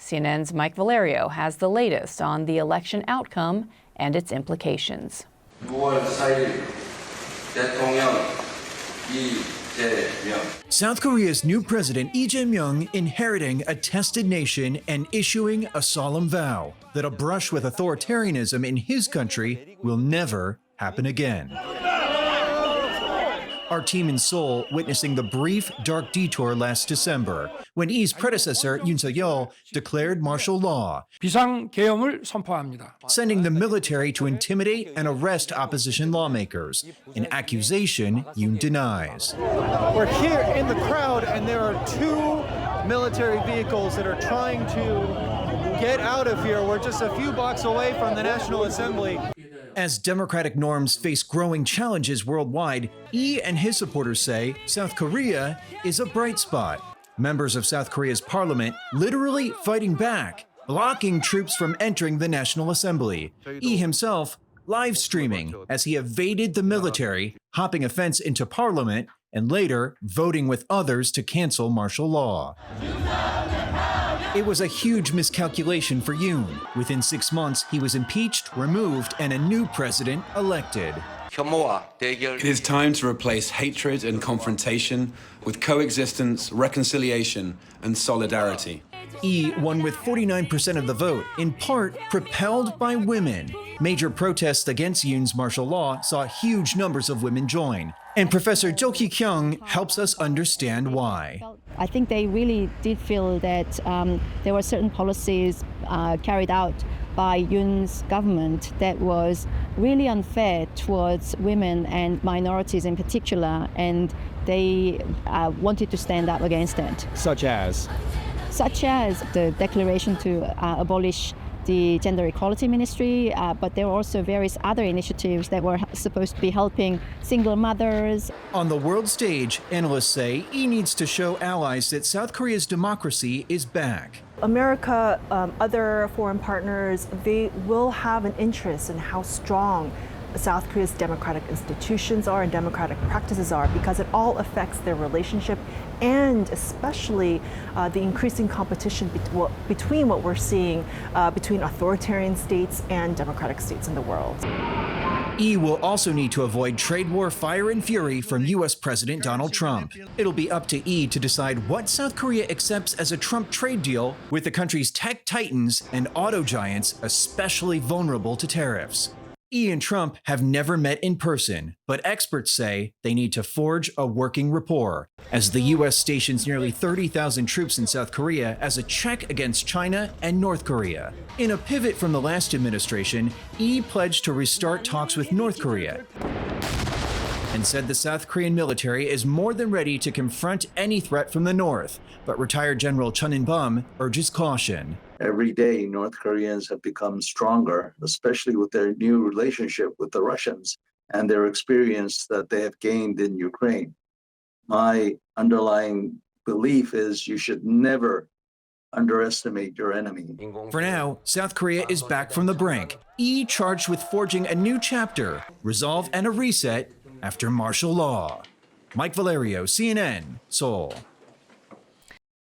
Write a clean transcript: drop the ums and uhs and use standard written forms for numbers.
CNN's Mike Valerio has the latest on the election outcome and its implications. 6월 4일 대통령 이재명. South Korea's new president Lee Jae-myung inheriting a tested nation and issuing a solemn vow that a brush with authoritarianism in his country will never happen again. Our team in Seoul witnessing the brief, dark detour last December when Lee's predecessor Yoon Suk-yeol declared martial law, 비상계엄을 선포합니다. sending the military to intimidate and arrest opposition lawmakers, an accusation Yoon denies. We're here in the crowd, and there are two military vehicles that are trying to get out of here. We're just a few blocks away from the National Assembly. As democratic norms face growing challenges worldwide, Lee and his supporters say South Korea is a bright spot. Members of South Korea's parliament literally fighting back, blocking troops from entering the National Assembly. Lee himself live streaming as he evaded the military, hopping a fence into parliament, and later voting with others to cancel martial law. It was a huge miscalculation for Yoon. Within 6 months, he was impeached, removed, and a new president elected. It is time to replace hatred and confrontation with coexistence, reconciliation, and solidarity. Lee won with 49% of the vote, in part propelled by women. Major protests against Yoon's martial law saw huge numbers of women join. And Professor Jo Ki-kyung helps us understand why. I think they really did feel that there were certain policies carried out by Yoon's government that was really unfair towards women and minorities in particular, and they wanted to stand up against it. Such as The declaration to abolish the Gender Equality Ministry, but there were also various other initiatives that were supposed to be helping single mothers. On the world stage, analysts say Lee needs to show allies that South Korea's democracy is back. America, other foreign partners, they will have an interest in how strong South Korea's democratic institutions are and democratic practices are, because it all affects their relationship, and especially the increasing competition between what we're seeing between authoritarian states and democratic states in the world. Lee will also need to avoid trade war fire and fury from U.S. President Donald Trump. It'll be up to Lee to decide what South Korea accepts as a Trump trade deal with the country's tech titans and auto giants especially vulnerable to tariffs. Lee and Trump have never met in person, but experts say they need to forge a working rapport as the U.S. stations nearly 30,000 troops in South Korea as a check against China and North Korea. In a pivot from the last administration, Lee pledged to restart talks with North Korea and said the South Korean military is more than ready to confront any threat from the North, but retired General Chun In-bum urges caution. Every day, North Koreans have become stronger, especially with their new relationship with the Russians and their experience that they have gained in Ukraine. My underlying belief is you should never underestimate your enemy. For now, South Korea is back from the brink. Lee charged with forging a new chapter, resolve and a reset after martial law. Mike Valerio, CNN, Seoul.